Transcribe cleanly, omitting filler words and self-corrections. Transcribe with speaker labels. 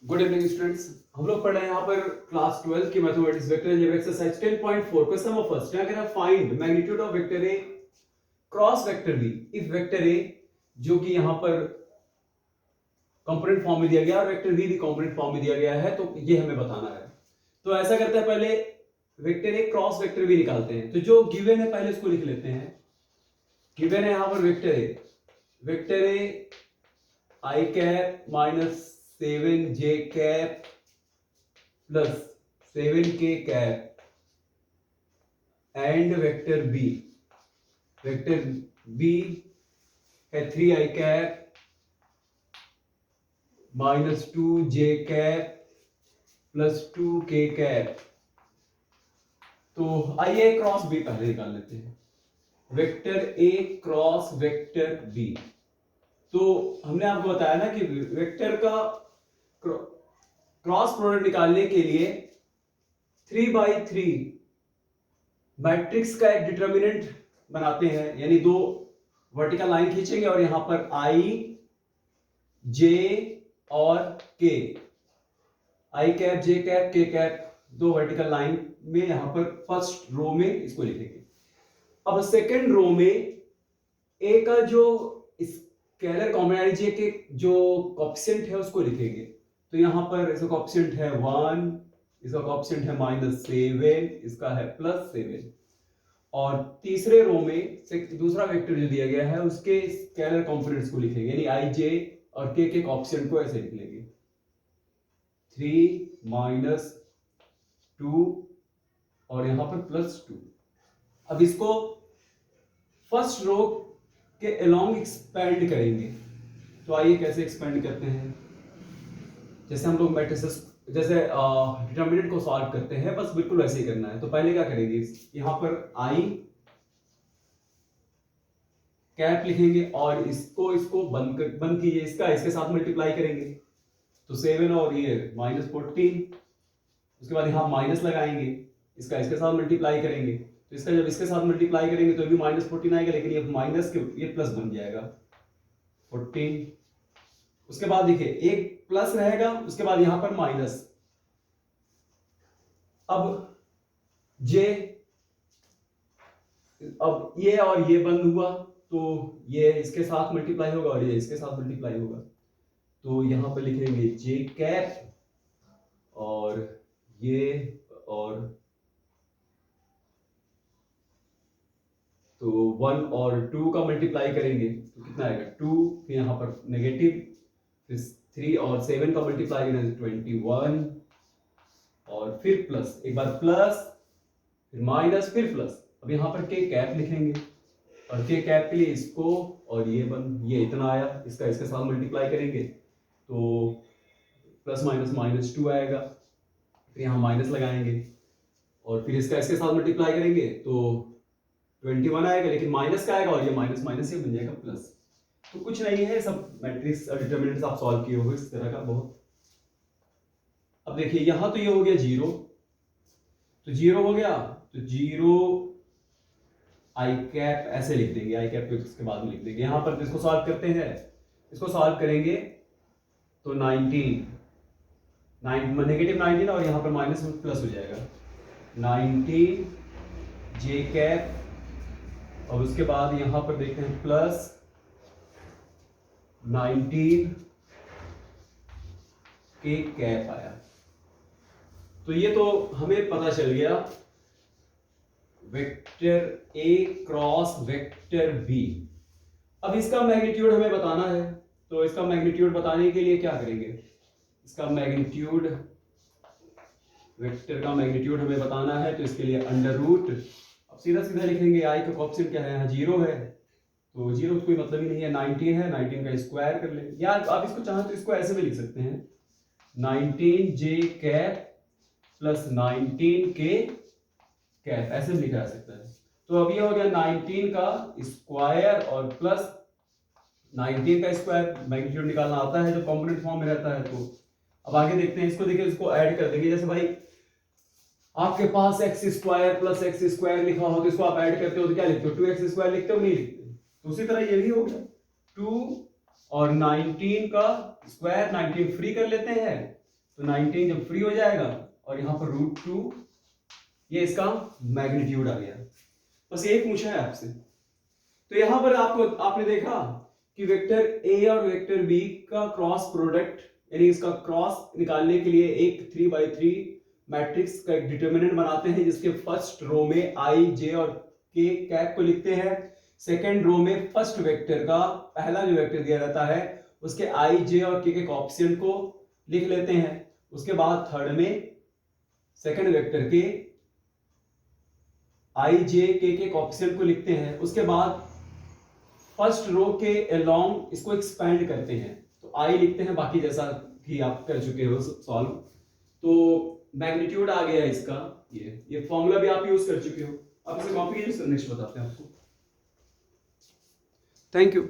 Speaker 1: Good evening students. हम लोग पढ़ रहे हैं यहाँ पर क्लास 12 की mathematics vector algebra exercise 10.4 question number first. यहाँ कह रहा है find magnitude of vector A cross vector B if vector A जो कि यहाँ पर कंपोनेंट फॉर्म में दिया गया और वेक्टर बी भी कंपोनेंट फॉर्म में दिया गया है, तो ये हमें बताना है। तो ऐसा करते हैं, पहले vector A cross vector B निकालते हैं। तो जो गिवन है पहले उसको लिख लेते हैं। गिवन है यहाँ पर vector A i cap minus 7j cap plus 7k cap and vector B है 3i cap minus 2j cap plus 2k cap. तो आइए क्रॉस बी पहले निकाल लेते हैं। Vector A cross vector B, तो हमने आपको बताया ना कि वेक्टर का क्रॉस प्रोडक्ट निकालने के लिए 3/3 मैट्रिक्स का एक डिटर्मिनेंट बनाते हैं, यानी दो वर्टिकल लाइन खींचेंगे और यहां पर आई जे और के, आई कैप जे कैप के कैप, दो वर्टिकल लाइन में यहां पर फर्स्ट रो में इसको लिखेंगे। अब सेकेंड रो में ए का जो स्केलर कॉम्बिनेशन जे के जो कोएफिशिएंट है उसको लिखेंगे। तो यहां पर इसका कोएफिशिएंट है 1, इसका कोएफिशिएंट है -7, इसका है +7। और तीसरे रो में दूसरा वेक्टर जो दिया गया है उसके स्केलर कंपोनेंट्स को लिखेंगे, यानी आई जे और के कोएफिशिएंट को ऐसे लिख लेंगे 3 - 2 और यहां पर +2। अब इसको फर्स्ट रो के अलोंग एक्सपेंड करेंगे। तो आइए कैसे एक्सपेंड करते हैं, जैसे हम लोग मैट्रिसेस जैसे डिटर्मिनेंट को सॉल्व करते हैं, बस बिल्कुल वैसे ही करना है। तो पहले क्या करेंगे, यहां पर आई कैप लिखेंगे और इसको बंद कीजिए, इसके साथ मल्टीप्लाई करेंगे। तो 7 और ये -14, उसके बाद यहां माइनस लगाएंगे, इसके साथ मल्टीप्लाई करेंगे। तो इसका जब इसके साथ मल्टीप्लाई करेंगे तो भी -14 आएगा, लेकिन ये माइनस के ये प्लस बन जाएगा 14। उसके बाद देखिए एक प्लस रहेगा, उसके बाद यहां पर माइनस। अब जे, अब ये और ये बंद हुआ तो ये इसके साथ मल्टीप्लाई होगा और ये इसके साथ मल्टीप्लाई होगा। तो यहां पर लिख लेंगे जे कैप और ये, और तो 1 और 2 का मल्टीप्लाई करेंगे तो कितना आएगा 2, फिर यहां पर नेगेटिव, फिर 3 और 7 का मल्टीप्लाई करेंगे 21 और फिर प्लस, एक बार प्लस फिर माइनस फिर प्लस। अब यहां पर के कैप लिखेंगे और के कैप के लिए इसको और ये इतना आया, इसके साथ मल्टीप्लाई करेंगे तो ±2 आएगा, फिर यहां माइनस लगाएंगे और फिर इसके साथ मल्टीप्लाई करेंगे तो 21 आएगा, लेकिन माइनस का आएगा और ये माइनस माइनस ही बन जाएगा प्लस। तो कुछ नहीं है, सब मैट्रिक्स और डिटर्मिनेंट्स आप सॉल्व किए होंगे इस तरह का बहुत। अब देखिए यहां तो ये हो गया 0, तो 0 हो गया, तो 0 आई कैप ऐसे लिख देंगे, आई कैप इसके बाद में लिख देंगे। यहां पर इसको सॉल्व करते हैं, इसको सॉल्व करेंगे तो 19 -19 और यहां पर माइनस प्लस हो जाएगा 19 जे कैप। और उसके बाद यहां पर देखते हैं प्लस 19 के कैप आया। तो ये तो हमें पता चल गया vector A cross vector B. अब इसका मैग्नीट्यूड हमें बताना है, तो इसका मैग्नीट्यूड बताने के लिए क्या करेंगे, इसका मैग्नीट्यूड, वेक्टर का मैग्नीट्यूड हमें बताना है, तो इसके लिए अंडर रूट, अब सीधा सीधा लिखेंगे, आई का कोएफिशिएंट क्या है, यहाँ 0 है, तो 0 कोई मतलब ही नहीं है, 19 है, 19 का स्क्वायर कर लेंगे, या आप इसको चाहें तो इसको ऐसे भी लिख सकते हैं 19 जे कैप प्लस 19 के कैप, ऐसे भी लिखा जा सकता है। तो अब ये हो गया 19 का स्क्वायर और प्लस 19 का स्क्वायर, मैग्नीट्यूड निकालना आता है जब कंपोनेंट फॉर्म में रहता है। तो अब आगे देखते हैं, इसको देखिए, इसको ऐड कर देंगे। जैसे भाई आपके पास x² प्लस x² लिखा हो तो इसको आप ऐड करते हो तो क्या लिखते हो, 2x² लिखते हो, नहीं लिखते। तो उसी तरह ये भी हो गया 2 और 19 का स्क्वायर, 19 फ्री कर लेते हैं तो 19 जब फ्री हो जाएगा और यहाँ पर √2, ये इसका मैग्नीट्यूड आ गया। बस ये पूछा है आपसे। तो यहां पर आपने देखा कि वेक्टर ए और वेक्टर बी का क्रॉस प्रोडक्ट, यानी इसका क्रॉस निकालने के लिए एक 3x3 मैट्रिक्स का एक डिटर्मिनेंट बनाते हैं, जिसके फर्स्ट रो में आई, जे और के कैप को लिखते हैं। सेकेंड रो में फर्स्ट वेक्टर का पहला जो वेक्टर दिया रहता है उसके आई, जे और के कोएफिशिएंट को लिख लेते हैं। उसके बाद थर्ड में सेकेंड वेक्टर के आई, जे, के कोएफिशिएंट को लिखते हैं। उसके बाद फर्स्ट रो के अलोंग इसको एक्सपेंड करते हैं, तो आई लिखते हैं, बाकी जैसा कि आप कर चुके हो सॉल्व। तो मैग्नीट्यूड आ गया इसका, ये फॉर्मूला भी आप यूज कर चुके हो। आप इसे कॉपी कीजिए, नेक्स्ट बताते हैं आपको। Thank you.